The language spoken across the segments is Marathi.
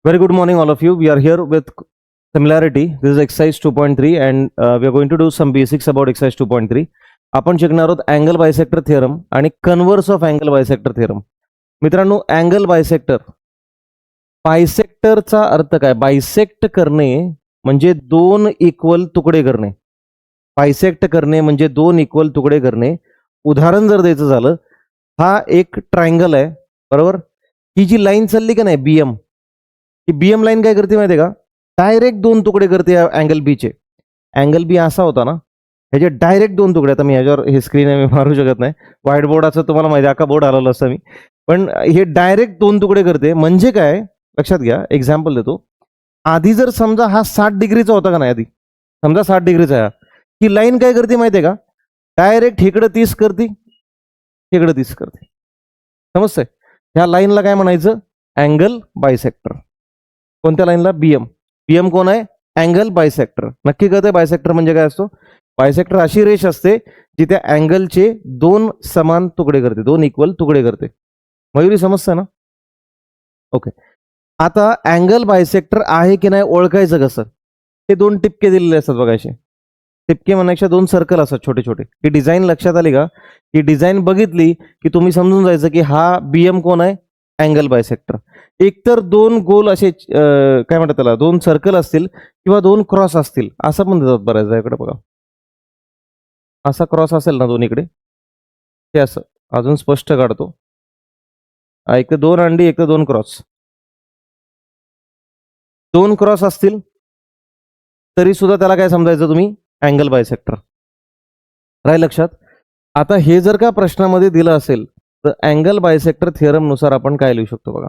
Very good morning, all of you. We are here with similarity. This is exercise 2.3 and we are going to do some basics about exercise 2.3. आपण शिकणार आहोत अँगल बायसेक्टर थिअरम आणि converse of angle bisector theorem. मित्रांनो, अँगल बायसेक्टर, बायसेक्टरचा अर्थ काय? बायसेक्ट करणे म्हणजे दोन इक्वल तुकडे करणे. बायसेक्ट करणे म्हणजे दोन इक्वल तुकडे करणे. उदाहरण जर द्यायचं झालं, हा एक ट्रायंगल आहे, बरोबर. ही जी लाईन चालली का नाही बीएम, ही बीएम लाईन काय करते माहिती आहे का? डायरेक्ट दोन तुकडे करते अँगल बीचे. अँगल बी असा होता ना, ह्याचे डायरेक्ट दोन तुकडे. आता मी ह्याच्यावर हे स्क्रीन आहे, मी मारू शकत नाही. व्हाईट बोर्डाचं तुम्हाला माहिती आहे, अख्खा बोर्ड आलेला असतं मी. पण हे डायरेक्ट दोन तुकडे करते. म्हणजे काय, लक्षात घ्या. एक्झाम्पल देतो. आधी जर समजा हा 60 डिग्रीचा होता का नाही, आधी समजा 60 डिग्रीचा आहे, ही लाईन काय करते माहिती आहे का? डायरेक्ट इकडे 30 करते, इकडे 30 करते. समजतंय? ह्या लाईनला काय म्हणायचं? Angle bisector. कोणत्या लाईनला? बीएम. बीएम कोण आहे? Angle bisector. नक्की कळतंय बायसेक्टर म्हणजे काय असतो? बायसेक्टर अशी रेष असते जिथे अँगलचे दोन समान तुकडे करते, दोन इक्वल तुकडे करते. मयुरी समजतं ना? ओके. आता अँगल बायसेक्टर आहे की नाही ओळखायचं कसं? हे दोन टिपके दिलेले असतात बघा. असे टिपके म्हणण्यापेक्षा दोन सर्कल असतात छोटे छोटे. ही डिझाईन लक्षात आली का? ही डिझाईन बघितली की तुम्ही समजून जायचं की हा बीएम कोण आहे? Angle bisector. एकतर दोन गोल असे काय म्हणतात त्याला, दोन सर्कल असतील किंवा दोन क्रॉस असतील, असं पण देतात बऱ्याचदा. इकडे बघा, असा क्रॉस असेल ना दोन्हीकडे, ते असं अजून स्पष्ट काढतो. एक तर दोन अंडी, एक तर दोन क्रॉस. दोन क्रॉस असतील तरी सुद्धा त्याला काय समजायचं तुम्ही? Angle bisector. राहील लक्षात? आता हे जर का प्रश्नामध्ये दिलं असेल तर अँगल बायसेक्टर थिअरम नुसार आपण काय लिहू शकतो बघा.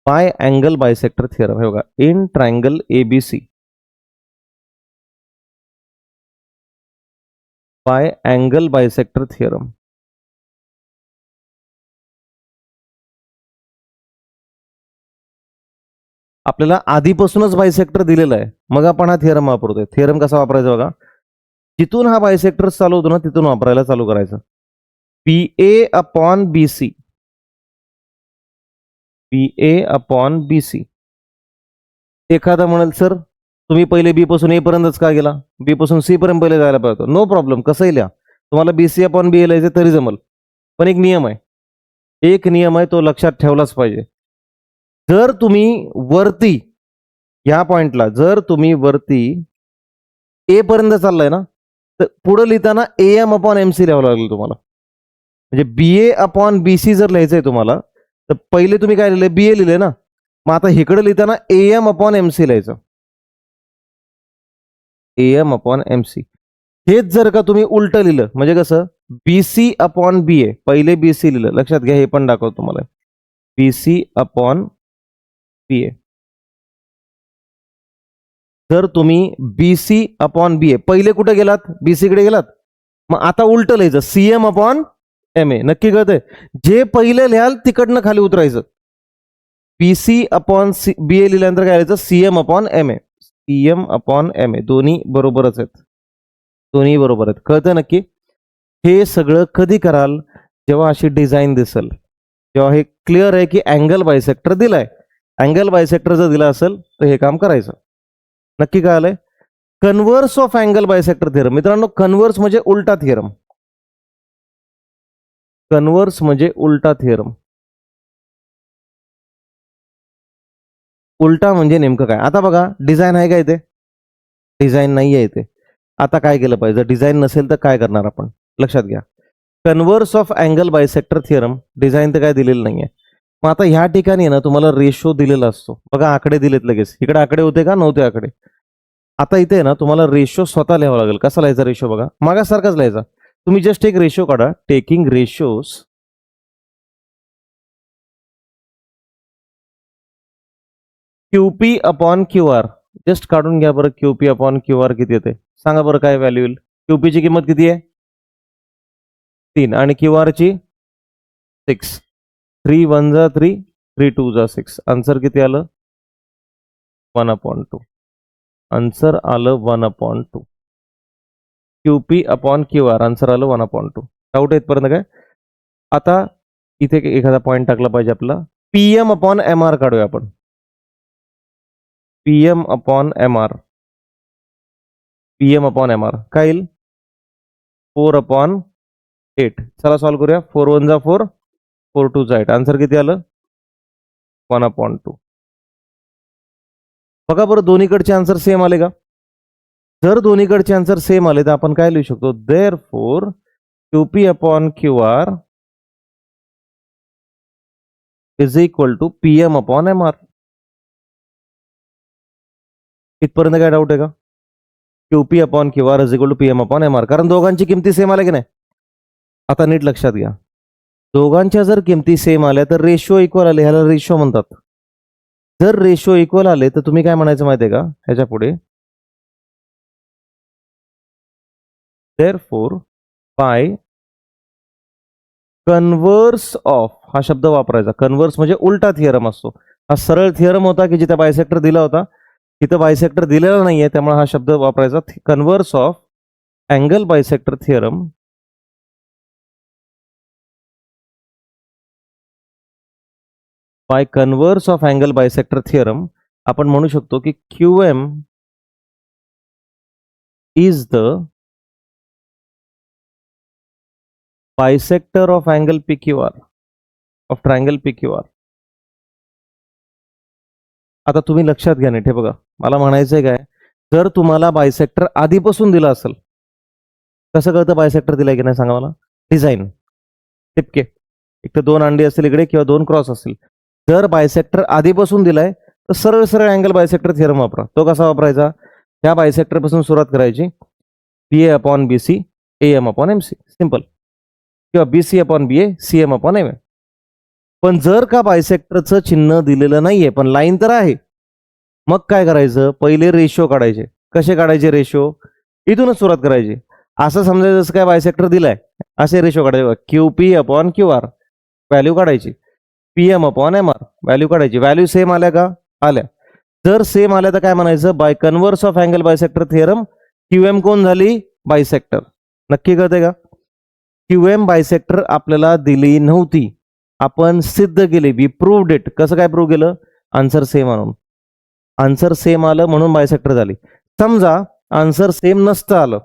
बाय अँगल बायसेक्टर थिअरम, हे बघा, in triangle ABC by angle bisector theorem. आपल्याला आधीपासूनच बायसेक्टर दिलेला आहे, मग आपण हा थिअरम वापरतोय. थिअरम कसा वापरायचा बघा. जिथून हा बायसेक्टर चालू होतो ना, तिथून वापरायला चालू करायचं. BA upon BC, BA upon BC. एखादा म्हणेल सर तुम्ही पहिले बी पासून ए पर्यंतच का गेला? बी पासून सी पर्यंत पहिले जायला पाहिजे. नो प्रॉब्लेम, कसंही लिहा. तुम्हाला BC अपॉन BA लिहायचं तरी जमल. पण एक नियम आहे, एक नियम आहे, तो लक्षात ठेवलाच पाहिजे. जर तुम्ही वरती या पॉइंटला, जर तुम्ही वरती ए पर्यंत चाललाय ना, तर पुढे लिहिताना AM अपॉन MC लिहावं लागेल तुम्हाला. म्हणजे BA अपॉन BC जर लिहायचंय तुम्हाला, तर पहिले तुम्ही काय लिहिले? BA लिहिले ना. मग आता इकडे लिहिताना AM अपॉन MC लिहायचं. AM upon MC. हेच जर का तुम्ही उलट लिहिलं म्हणजे कसं? BC अपॉन BA, पहिले BC लिहिलं. लक्षात घ्या, हे पण दाखवतो तुम्हाला. BC upon BA. जर तुम्ही BC अपॉन BA पहिले कुठे गेलात? BC कडे गेलात. मग आता उलट लिहायचं, CM अपॉन MA. नक्की कळतंय? जे पहिले लिहाल तिकडनं खाली उतरायचं. BC अपॉन BA लिहिल्यानंतर काय लिहायचं? CM upon MA. CM upon MA. दोन्ही बरोबरच आहेत, दोन्ही बरोबर आहेत. कळतं नक्की? हे सगळं कधी कराल? जेव्हा अशी डिझाईन दिसेल, जेव्हा हे क्लिअर आहे की अँगल बायसेक्टर दिलाय. अँगल बायसेक्टर जर दिला असेल तर हे काम करायचं. नक्की काय आलंय? Converse of angle bisector theorem. मित्रांनो, कन्व्हर्स म्हणजे उलटा थिअरम. कन्व्हर्स म्हणजे उलटा थिअरम. उलटा म्हणजे नेमकं काय? आता बघा, डिझाईन आहे का इथे? डिझाईन नाही आहे इथे. आता काय केलं पाहिजे? डिझाईन नसेल तर काय करणार आपण? लक्षात घ्या. Converse of angle bisector theorem, design तर काय दिलेलं नाहीये. मग आता ह्या ठिकाणी ना तुम्हाला रेशो दिलेला असतो बघा. आकडे दिलेत लगेच. इकडे आकडे होते का? नव्हते आकडे. आता इथे ना तुम्हाला रेशो स्वतः लिहावा लागेल. कसा लिहायचा रेशो बघा? मागासारखाच लिहायचा. तुम्ही जस्ट एक रेशो काढा. Taking ratios QP upon QR. Just काढून घ्या बरं. QP अपॉन QR किती येते सांगा बरं? काय व्हॅल्यू येईल? QP ची किंमत किती आहे? 3 आणि QR ची 6. 3 1 जा 3, 3 2 जा 6. आन्सर किती आलं? 1/2. आन्सर आलं 1/2. QP अपॉन QR आन्सर आलं 1/2. डाऊट येतपर्यंत काय? आता इथे एखादा पॉईंट टाकला पाहिजे आपला. PM अपॉन MR काढूया आपण. PM upon MR. PM upon MR काय येईल? 4/8. चला सॉल्व्ह करूया. 4 1 जा 4, 4 2 जा 8. आन्सर किती आलं? 1/2. बघा बरं दोन्हीकडचे आन्सर सेम आले का? जर दोन्हीकडचे आन्सर सेम आले तर आपण काय लिहू शकतो? Therefore QP upon QR is equal to PM upon MR. इथपर्यंत काय डाऊट आहे का? QP upon QR is equal to PM upon MR. कारण दोघांची किमती सेम आल्या की नाही? आता नीट लक्षात घ्या. दोघांच्या जर किमती सेम आल्या तर रेशो इक्वल आले, ह्याला रेशो म्हणतात. जर रेशो इक्वल आले तर तुम्ही काय म्हणायचं माहितीये का? ह्याच्या पुढे देअरफॉर बाय कन्व्हर्स ऑफ हा शब्द वापरायचा. कन्व्हर्स म्हणजे उलटा थिअरम असतो. हा सरळ थिअरम होता की जिथे बायसेक्टर दिला होता, तिथं बायसेक्टर दिलेला नाहीये, त्यामुळे हा शब्द वापरायचा. Converse of angle bisector theorem by converse of angle bisector theorem आपण म्हणू शकतो की QM is the bisector of angle PQR of triangle PQR. आता तुम्ही लक्षात घ्या नीट. हे बघा, मला म्हणायचंय काय, जर तुम्हाला बायसेक्टर आधीपासून दिला असेल, कसं कळतं बायसेक्टर दिलाय की नाही सांगा मला? डिझाईन टिपके, एक तर 2 अंडी असतील इकडे किंवा 2 क्रॉस असतील. जर बायसेक्टर आधीपासून दिलाय तर सरळ सरळ अँगल बायसेक्टर थिअरम वापरा. तो कसा वापरायचा? ह्या बायसेक्टर पासून सुरुवात करायची. BA upon BC AM upon MC simple, किंवा BC upon BA CM upon MA. पण जर का बायसेक्टरचं चिन्ह दिलेलं नाहीये पण लाईन तर आहे, मग काय करायचं? पहिले रेशो काढायचे. कसे काढायचे रेशो? इथूनच सुरुवात करायची. असं समजायचं जसं काय बायसेक्टर दिलाय, असे रेशो काढायचे. QP अपॉन QR व्हॅल्यू काढायची. PM अपॉन MR व्हॅल्यू काढायची. व्हॅल्यू सेम आल्या का? आल्या. जर सेम आल्या तर काय म्हणायचं? By converse of angle bisector theorem QM कोण झाली? बायसेक्टर. नक्की कळते का? QM बायसेक्टर आपल्याला दिली नव्हती, आपण सिद्ध केली. We proved it. कसं काय प्रूव्ह केलं? आन्सर सेम आणून. आन्सर सेम आलं म्हणून बायसेक्टर झाली. समजा आन्सर सेम नसतं आलं,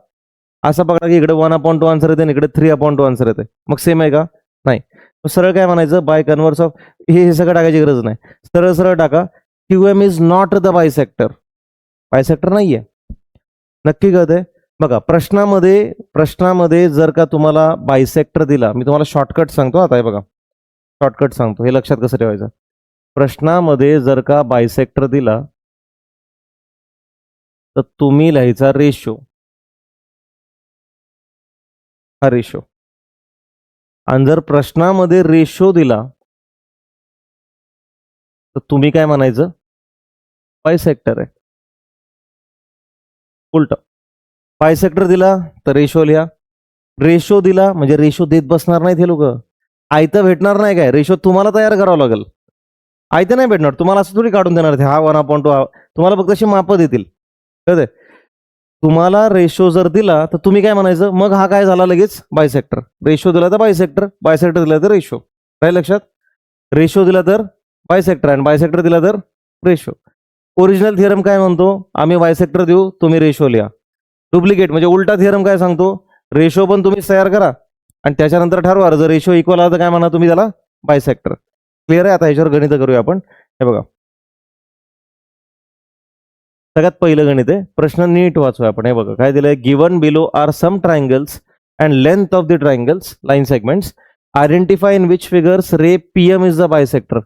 असं बघा की इकडे 1/2 आन्सर येते आणि इकडे 3/2 आन्सर येते, मग सेम आहे का? नाही. सरळ काय म्हणायचं? बाय कन्व्हर्स ऑफ, हे सगळं टाकायची गरज नाही. सरळ सरळ टाका QM is not the bisector. Bisector नाहीये. नक्की कळतंय? बघा प्रश्नामध्ये जर का तुम्हाला बायसेक्टर दिला, मी तुम्हाला शॉर्टकट सांगतो. आता हे बघा, शॉर्टकट सांगतो, हे लक्षात कसं ठेवायचं. प्रश्नामध्ये जर का बायसेक्टर दिला तर तुम्ही लिहायचा रेशो. हा रेशो. आणि जर प्रश्नामध्ये रेशो दिला तर तुम्ही काय म्हणायचं? बायसेक्टर आहे. उलट. बायसेक्टर दिला तर रेशो लिहा. रेशो दिला म्हणजे रेशो देत बसणार नाहीत हे लोक. आयतं भेटणार नाही काय? रेशो तुम्हाला तयार करावं लागेल. आयतं नाही भेटणार तुम्हाला, असं थोडी काढून देणार. हा 1/2 तुम्हाला फक्त अशी मापं देतील. कळतंय? तुम्हाला रेशो जर दिला तर तुम्ही काय म्हणायचं? मग हा काय झाला लगेच? बायसेक्टर. रेशो दिला तर बायसेक्टर, बायसेक्टर दिला तर रेशो. काय लक्षात? रेशो दिला तर बायसेक्टर आणि बायसेक्टर दिला तर रेशो. ओरिजिनल थिअरम काय म्हणतो? आम्ही बायसेक्टर देऊ, तुम्ही रेशो लिहा. डुप्लिकेट म्हणजे उलटा थिअरम काय सांगतो? रेशो पण तुम्हीच तयार करा आणि त्याच्यानंतर ठरवा. जर रेशो इक्वल आला तर काय म्हणा तुम्ही त्याला? बायसेक्टर. क्लिअर आहे? आता ह्याच्यावर गणित करूया आपण. हे बघा, सगळ्यात पहिलं गणित आहे. प्रश्न नीट वाचूया आपण. हे बघा काय दिलंय? Given below are some triangles and length of the triangles line segments. Identify in which figures ray PM is the bisector.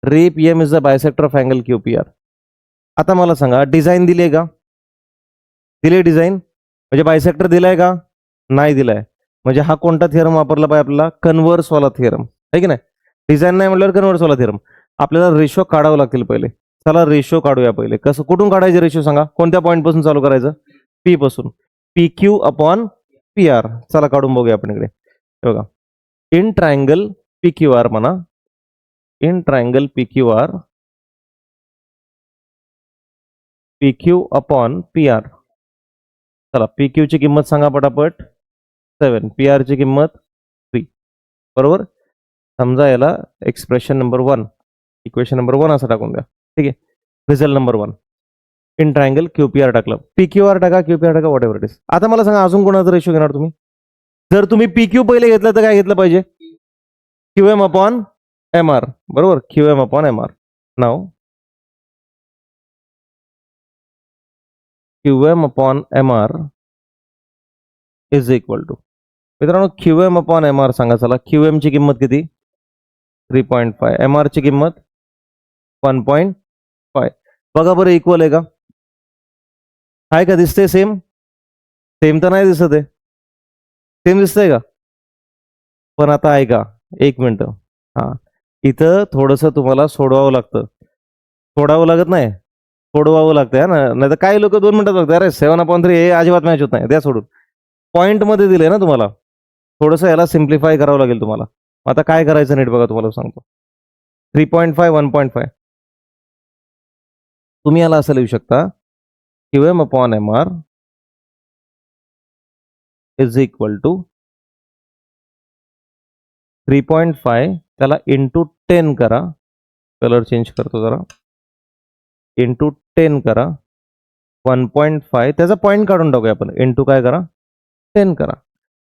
Ray PM is the bisector of angle QPR. आता मला सांगा, डिझाईन दिली आहे का? दिले डिझाईन म्हणजे बायसेक्टर दिलाय का? नाही दिलाय. म्हणजे हा कोणता थिअरम वापरला पाहिजे आपल्याला? कन्व्हर्स वाला थिअरम आहे की नाही? डिझाईन नाही म्हटल्यावर कन्व्हर्स वाला थिअरम. आपल्याला रेशो काढावं लागतील पहिले. चला रेशो काढूया पहिले. कसं, कुठून काढायचे रेशो सांगा? कोणत्या पॉईंट पासून चालू करायचं? P पासून. PQ upon PR. चला काढून बघूया आपण इकडे. बघा, इन ट्रायंगल PQR म्हणा. In triangle PQR PQ upon PR. चला PQ ची किंमत सांगा पटापट. 7. PR ची किंमत 3. बरोबर. समजा याला एक्सप्रेशन नंबर 1, इक्वेशन नंबर 1 असं टाकून द्या. ठीक आहे. Result number 1. In triangle QPR टाकलं, पीक्यूआर टाका, क्यूपीआर टाका, व्हॉट एव्हर इट इज. आता मला सांगा अजून कोणाचा रेशो घेणार तुम्ही? जर तुम्ही पीक्यू पहिले घेतलं तर काय घेतलं पाहिजे? क्यूएम अपॉन एम आर, बरोबर, क्यूएम अपॉन एम आर. नाव QM upon M R is equal to, मित्रांनो क्यूएम अपॉन एम आर सांगा. चला क्यूएम ची किंमत किती? 3.5. एम आर ची किंमत 1.5. बघा बरं इक्वल आहे का? आहे का? दिसते सेम? सेम तर नाही दिसत आहे. सेम दिसतंय का? पण आता आहे का? एक मिनिट. हा, इथं थोडस तुम्हाला सोडवावं लागतं. सोडावं लागत नाही, सोडवावं लागतं ना. नाही तर काही लोक 2 मिनिटात बघतात, अरे 7/3 हे अजिबात मॅच होत नाही, द्या सोडून. पॉईंट मध्ये दिले ना तुम्हाला, थोडंसं याला सिम्प्लिफाय करावं लागेल तुम्हाला. आता काय करायचं नीट बघा, तुम्हाला सांगतो. 3.5 1.5 तुम्ही याला असं लिहू शकता, QM upon M R is equal to 3.5, त्याला इंटू 10 करा, कलर चेंज करतो जरा, इंटू 10 करा, 1.5 त्याचा पॉईंट काढून टाकूया आपण, इंटू काय करा, 10 करा.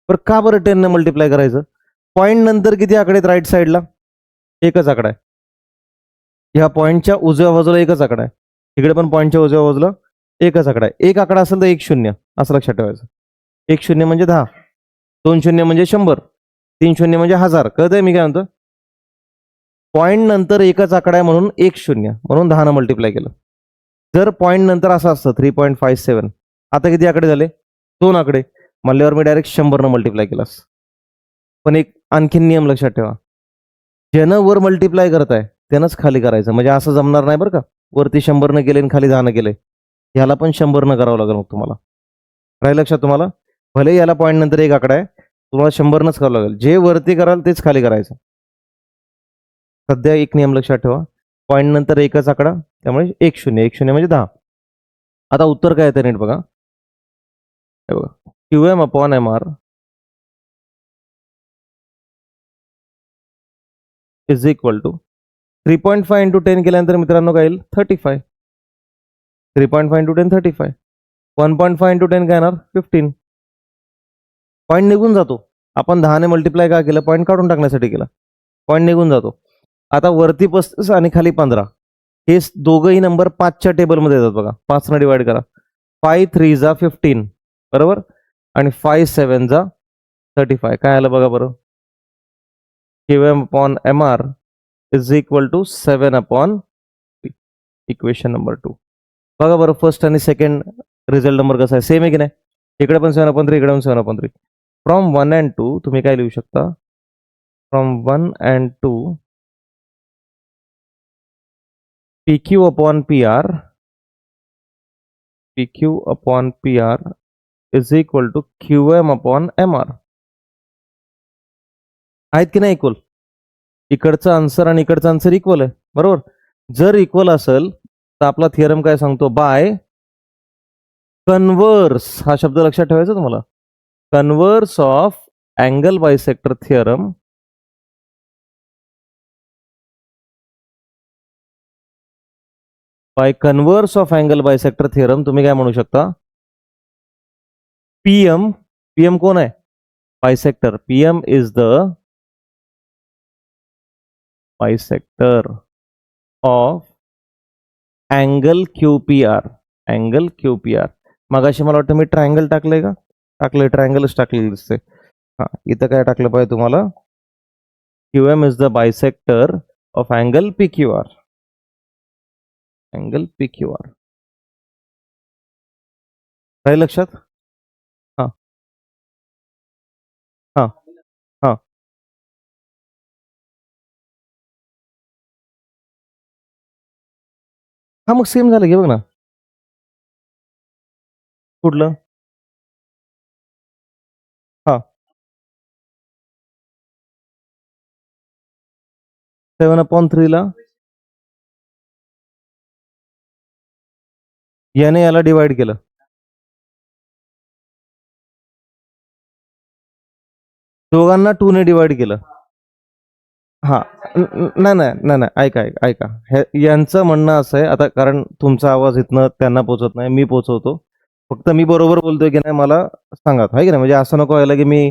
बरं का बरं 10 ने मल्टिप्लाय करायचं? पॉईंट नंतर किती आकडे आहेत राईट साईडला? एकच आकडा आहे. ह्या पॉईंटच्या उजव्या बाजूला एकच आकडा आहे, इकडे पण पॉईंटच्या उजव्या बाजूला एकच आकडा आहे. एक आकडा असेल तर 1 0 असं लक्षात ठेवायचं. 1 0 म्हणजे 10, 2 0 म्हणजे 100, 3 0 म्हणजे 1000. कळतंय मी काय म्हणतो? पॉईंट नंतर एकच आकडा आहे म्हणून 1 0, म्हणून 10 ने मल्टिप्लाय केलं. जर पॉईंट नंतर असं असतं 3.57, आता किती आकडे झाले? 2 आकडे, म्हणल्यावर मी डायरेक्ट 100 ने मल्टिप्लाय केलास. पण एक आणखीन नियम लक्षात ठेवा, ज्यानं वर मल्टिप्लाय करताय त्यानंच खाली करायचं. म्हणजे असं जमणार नाही बरं का, वरती 100 न केले आणि खाली 10 न केले. ह्याला पण 100 न करावं लागेल मग तुम्हाला. राहील लक्षात तुम्हाला? भले याला पॉईंट नंतर एक आकडा आहे, तुम्हाला 100 नच करावं लागेल. जे वरती कराल तेच खाली करायचं. सध्या एक नियम लक्षात ठेवा, पॉईंट नंतर एकच आकडा, त्यामुळे 1 0, 1 0 म्हणजे 10. आता उत्तर काय येतं नीट बघा. हे बघा, QM upon M R is equal to 3.5 into 10 केल्यानंतर मित्रांनो काय येईल? 35. 3.5 इंटू 10 35. 1.5 इंटू 10 काय येणार? 15. पॉईंट निघून जातो. आपण 10 ने मल्टिप्लाय का केलं? पॉईंट काढून टाकण्यासाठी केलं. पॉईंट निघून जातो. आता वरती 35 आणि खाली 15, हे दोघंही नंबर 5च्या टेबलमध्ये येतात बघा. 5 ने डिवाइड करा. 5 3 जा 15, बरोबर, आणि 5 7 जा 35. काय आलं बघा बरं? QM upon M R is equal to 7 upon, equation number 2. बघा बरं, फर्स्ट आणि सेकंड रिझल्ट नंबर कसा आहे? सेम आहे की नाही? इकडे पण 7/3, इकडे पण 7/3. फ्रॉम 1 and 2 तुम्ही काय लिहू शकता? From 1 and 2 PQ upon PR, PQ upon PR is equal to QM upon MR. आहेत की नाही इक्वल? इकडचा आन्सर आणि इकडचा आन्सर इक्वल आहे, बरोबर. जर इक्वल असेल तर आपला थिअरम काय सांगतो? बाय कन्व्हर्स, हा शब्द लक्षात ठेवायचा तुम्हाला. Converse of angle bisector theorem by converse of angle bisector theorem तुम्ही काय म्हणू शकता? पीएम, पीएम कोण आहे? Bisector. PM is the bisector of angle QPR. Angle QPR. मगाशी मला वाटतं मी ट्रायंगल टाकलंय का? टाकलंय, ट्रायंगलच टाकलेलं दिसते. हा, इथं काय टाकलं पाहिजे तुम्हाला? QM is the bisector of angle PQR. Angle PQR. काय लक्षात? हा हा हा, हा, मग सेम झालं घे बघ ना. कुठलं? हा, 7/3 ला याने याला डिवाइड केलं. दोघांना 2 ने डिवाइड केलं. हा नाही नाही नाही नाही, ऐका ऐका ऐका, यांचं म्हणणं असं आहे, आता कारण तुमचा आवाज इथनं त्यांना पोचत नाही, मी पोचवतो. फक्त मी बरोबर बोलतोय की नाही मला सांगा, आहे की नाही, म्हणजे असं नको व्हायला की मी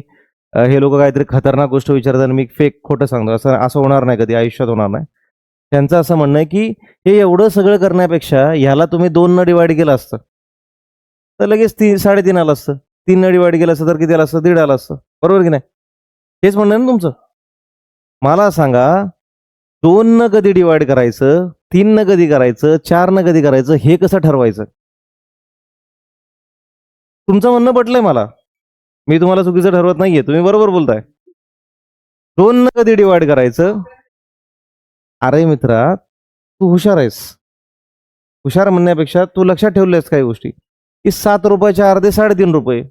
हे लोक काहीतरी खतरनाक गोष्ट विचारतात आणि मी फेक खोटं सांगतो, असं असं होणार नाही, कधी आयुष्यात होणार नाही. त्यांचं असं म्हणणं आहे की हे एवढं सगळं करण्यापेक्षा ह्याला तुम्ही 2 न डिवाइड केलं असतं तर लगेच 3 3.5 आलं असतं. 3 न डिवाइड केलं असतं तर किती आलं असतं? 1.5 आलं असतं. बरोबर की नाही? हेच म्हणणं आहे ना तुमचं? मला सांगा, 2 न कधी डिवाइड करायचं, 3 न कधी करायचं, 4 न कधी करायचं, हे कसं ठरवायचं? तुमचं म्हणणं पटलंय मला. मी तुम्हाला चुकीचं ठरवत नाहीये. तुम्ही बरोबर बोलताय. 2 न कधी डिवाइड करायचं? अरे मित्रा, तू हुशार आहेस. हुशार म्हणण्यापेक्षा तू लक्षात ठेवल्यास काही गोष्टी, की ₹7 अर्धे ₹3.5.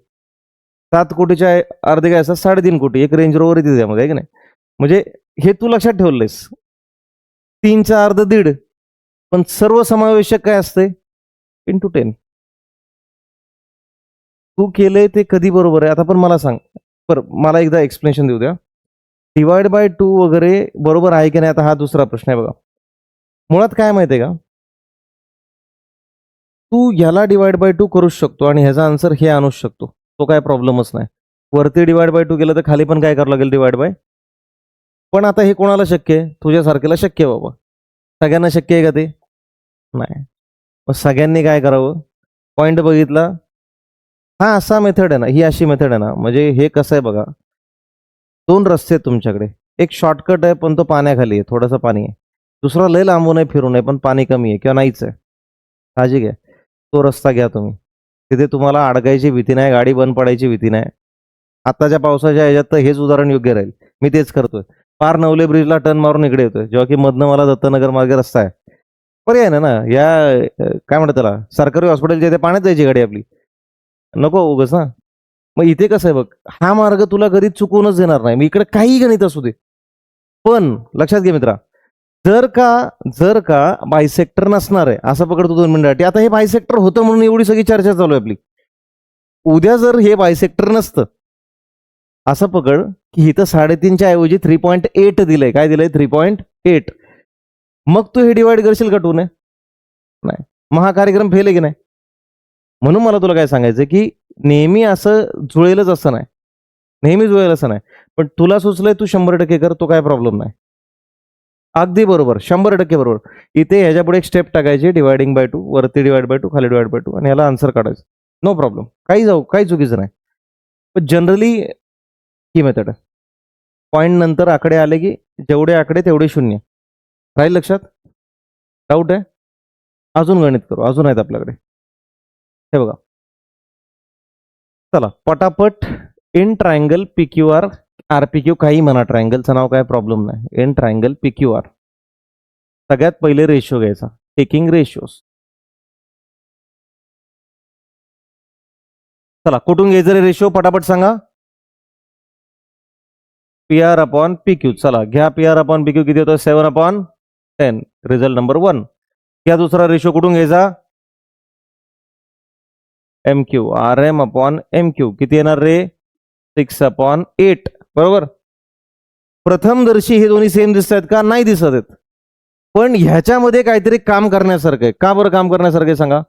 7 कोटीच्या अर्धे काय असतात? 3.5 कोटी. एक रेंज रोवर येते त्यामध्ये, आहे की नाही? म्हणजे हे तू लक्षात ठेवलंयस. 3चा अर्ध 1.5. पण सर्वसमावेशक काय असते? इंटू 10. तू केलंय ते कधी बरोबर आहे? आता पण मला सांग. बरं, मला एकदा एक्सप्लेनेशन देऊ द्या. डिवाइड बाय 2 वगैरे बरोबर आहे की नाही? आता हा दुसरा प्रश्न आहे बघा. मुळात काय माहिती आहे का? तू ह्याला डिवाइड बाय 2 करूच शकतो आणि ह्याचा आन्सर हे आणूच शकतो. तो काय प्रॉब्लेमच नाही. वरती डिवाइड बाय 2 केलं तर खाली पण काय करावं लागेल? Divide by. पण आता हे कोणाला शक्य आहे? तुझ्यासारख्याला शक्य आहे बाबा. सगळ्यांना शक्य आहे का ते? नाही. मग सगळ्यांनी काय करावं? पॉइंट बघितला. हा असा मेथड आहे ना, ही अशी मेथड आहे ना, म्हणजे हे कसं आहे बघा, 2 रस्ते आहेत तुमच्याकडे. एक शॉर्टकट आहे, पण तो पाण्याखाली आहे, थोडंसं पाणी आहे. दुसरा लय लांबून आहे, फिरून आहे, पण पाणी कमी आहे किंवा नाहीच आहे. साहजिक आहे. तो रस्ता घ्या तुम्ही. तिथे तुम्हाला अडकायची भीती नाही, गाडी बंद पडायची भीती नाही. आत्ताच्या पावसाच्या ह्याच्यात तर हेच उदाहरण योग्य राहील. मी तेच करतोय. पार नवले ब्रिजला टर्न मारून इकडे येतोय, जेव्हा की मधनं मला दत्तनगर मार्गे रस्ता आहे. पर्याय नाही ना, या काय म्हणतात त्याला, सरकारी हॉस्पिटलच्या इथे पाण्यात जायची गाडी आपली. नको उगाच ना. मग इथे कसं आहे बघ, हा मार्ग तुला कधी चुकवूनच देणार नाही. मी इकडे काही गणित असू दे. पण लक्षात घे मित्रा, जर का जर का बायसेक्टर नसणार आहे, असं पकडतो 2 मिनिटासाठी. आता हे बायसेक्टर होतं म्हणून एवढी सगळी चर्चा चालू आहे आपली. उद्या जर हे बायसेक्टर नसतं, असं पकड की इथं 3.5च्या ऐवजी 3.8 दिलंय. काय दिलंय? 3.8. मग तू हे डिवाइड करशील का 2 ने? नाही. मग हा कार्यक्रम फेल आहे की नाही? म्हणून मला तुला काय सांगायचं की नेहमी असं जुळेलच असं नाही. नेहमी जुळेल असं नाही. पण तुला सुचलंय तू 100% कर, तो काय प्रॉब्लेम नाही. अगदी बरोबर. 100% बरोबर. इथे ह्याच्यापुढे एक स्टेप टाकायची, डिव्हायडिंग बाय 2, वरती डिव्हाइड बाय 2, खाली डिव्हाइड बाय 2 आणि ह्याला आन्सर काढायचं. No problem. काही चुकीचं नाही. पण जनरली ही मेथड आहे. पॉइंट नंतर आकडे आले की जेवढे आकडे तेवढे शून्य. राहील लक्षात? डाऊट आहे? अजून गणित करू. अजून आहेत आपल्याकडे. हे बघा. चला पटापट. इन ट्रायंगल PQR, RPQ काही म्हणा, ट्रायंगलचं नाव काय प्रॉब्लेम नाही. इन ट्रायंगल PQR सगळ्यात पहिले रेशो घ्यायचा. Taking ratios. चला कुठून घ्यायचं रे रेशो? पटापट सांगा. PR upon PQ. चला घ्या PR अपॉन PQ. किती होतं? 7/10. Result number 1. घ्या दुसरा रेशो. कुठून घ्यायचा? MQ. RM upon MQ. किती येणार रे? 6/8. बरोबर. प्रथमदर्शी हे दोन्ही सेम दिसत आहेत का? नाही दिसत आहेत. पण ह्याच्यामध्ये काहीतरी काम करण्यासारखं आहे. का बरं काम करण्यासारखं आहे सांगा?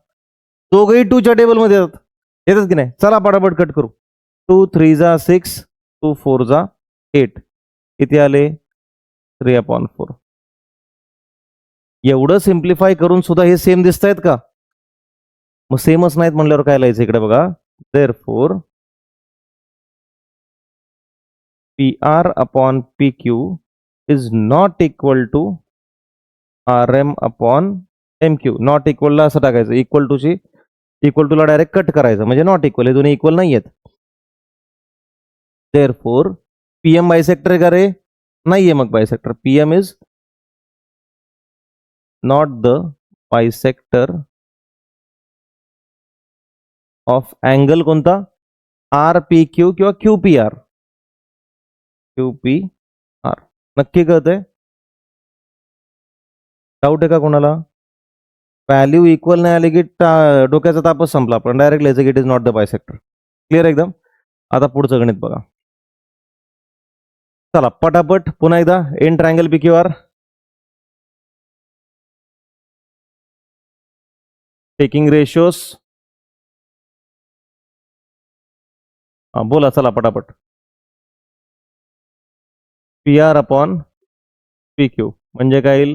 दोघंही 2च्या टेबलमध्ये येतात. येतात की नाही? चला पटापट कट करू. 2 3 जा 6, 2 4 जा 8. किती आले? 3/4. एवढं सिम्प्लिफाय करून सुद्धा हे सेम दिसत आहेत का? मग सेमच नाहीत म्हणल्यावर काय लिहायचं इकडे बघा. Therefore PR upon PQ is not equal to RM upon MQ. Not इक्वलला असं टाकायचं. इक्वल टूला डायरेक्ट कट करायचं, म्हणजे नॉट इक्वल. हे दोन्ही इक्वल नाही आहेत. देअरफॉर PM बायसेक्टर आहे का रे? नाहीये मग bisector. PM is not the bisector of angle कोणता? RPQ किंवा QPR. QPR. नक्की कळतंय? डाऊट आहे का कोणाला? व्हॅल्यू इक्वल नाही आली की डोक्याचा तापच संपला. पण डायरेक्ट लिहायचं की it is not the bisector. Clear एकदम? आता पुढचं गणित बघा. चला पटापट पुन्हा एकदा in triangle P Q R. Taking ratios. बोला चला पटापट. P R upon P Q म्हणजे काय येईल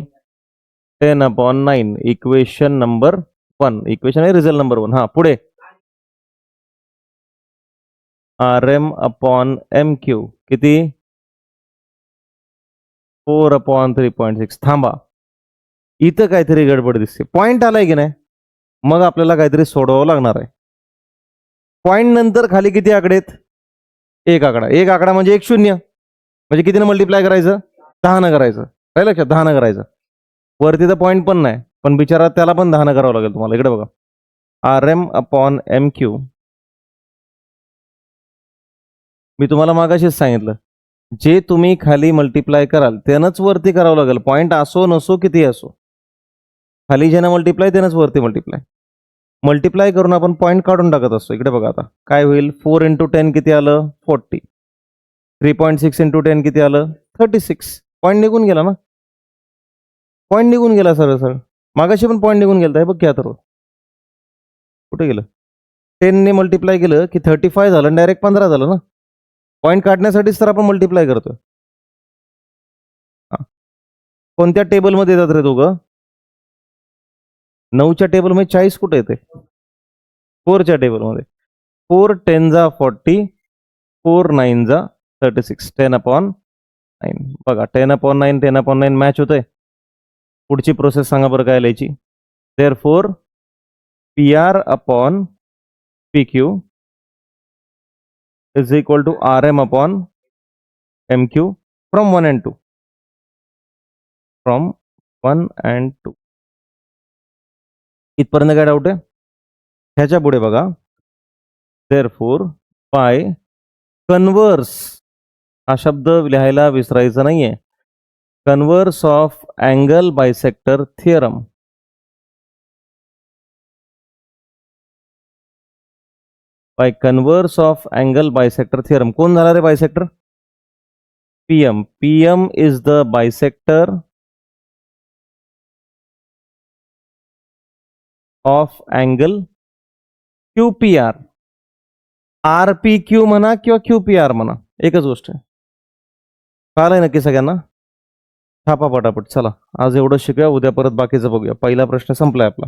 10/9 इक्वेशन नंबर 1. इक्वेशन आहे रिझल्ट नंबर 1. हा पुढे R M upon M Q किती 4/3.6. थांबा इथं काहीतरी गडबड दिसते. पॉइंट आलाय की नाही मग आपल्याला काहीतरी सोडवावं लागणार आहे. पॉइंट नंतर खाली किती आकडे आहेत एक आकडा. एक आकडा म्हणजे 1 0 म्हणजे कितीने मल्टिप्लाय करायचं 10 करायचं. काय लक्षात 10 करायचं. वरती तर पॉइंट पण नाही पण बिचारा त्याला पण 10 करावं लागेल तुम्हाला. इकडे बघा R M upon M Q. मी तुम्हाला मागाशीच सांगितलं जे तुम्ही खाली मल्टिप्लाय कराल त्यानंच वरती करावं लागेल. पॉइंट असो नसो किती असो खाली ज्यानं मल्टिप्लाय त्यानंच वरती मल्टिप्लाय. मल्टिप्लाय करून आपण पॉइंट काढून टाकत असतो. इकडे बघा आता काय होईल 4 × 10 किती आलं 40. 3.6 × 10 किती आलं 36. पॉइंट निघून गेला ना. पॉइंट निघून गेला सरळ सरळ. मागाशी पण पॉइंट निघून गेला बघ क्या तर कुठे गेलं. 10 ने मल्टिप्लाय केलं की 35 झालं डायरेक्ट 15 झालं ना. पॉइंट काढण्यासाठीच तर आपण मल्टिप्लाय करतोय. कोणत्या टेबलमध्ये येतात रे दोघं 9च्या टेबलमध्ये 40 कुठे येते 4च्या टेबलमध्ये. 4 10 जा 40 4 9 जा 36 10/9. बघा 10/9 10/9 मॅच होतंय. पुढची प्रोसेस सांगा बरं काय लिहायची. Therefore P R upon P Q is equal to R M upon M Q from 1 and 2. From 1 and 2. इथपर्यंत काय डाऊट आहे. ह्याच्या पुढे बघा देअरफॉर बाय कन्व्हर्स हा शब्द लिहायला विसरायचा नाहीये. Converse of angle bisector theorem. By converse of angle bisector theorem. कोण झाला रे bisector PM. PM is the bisector of angle QPR. RPQ म्हणा किंवा QPR म्हणा एकच गोष्ट आहे. कळलंय नक्की सगळ्यांना. छापा पटापट. चला आज एवढं शिकूया उद्या परत बाकीचं बघूया. पहिला प्रश्न संपलाय आपला.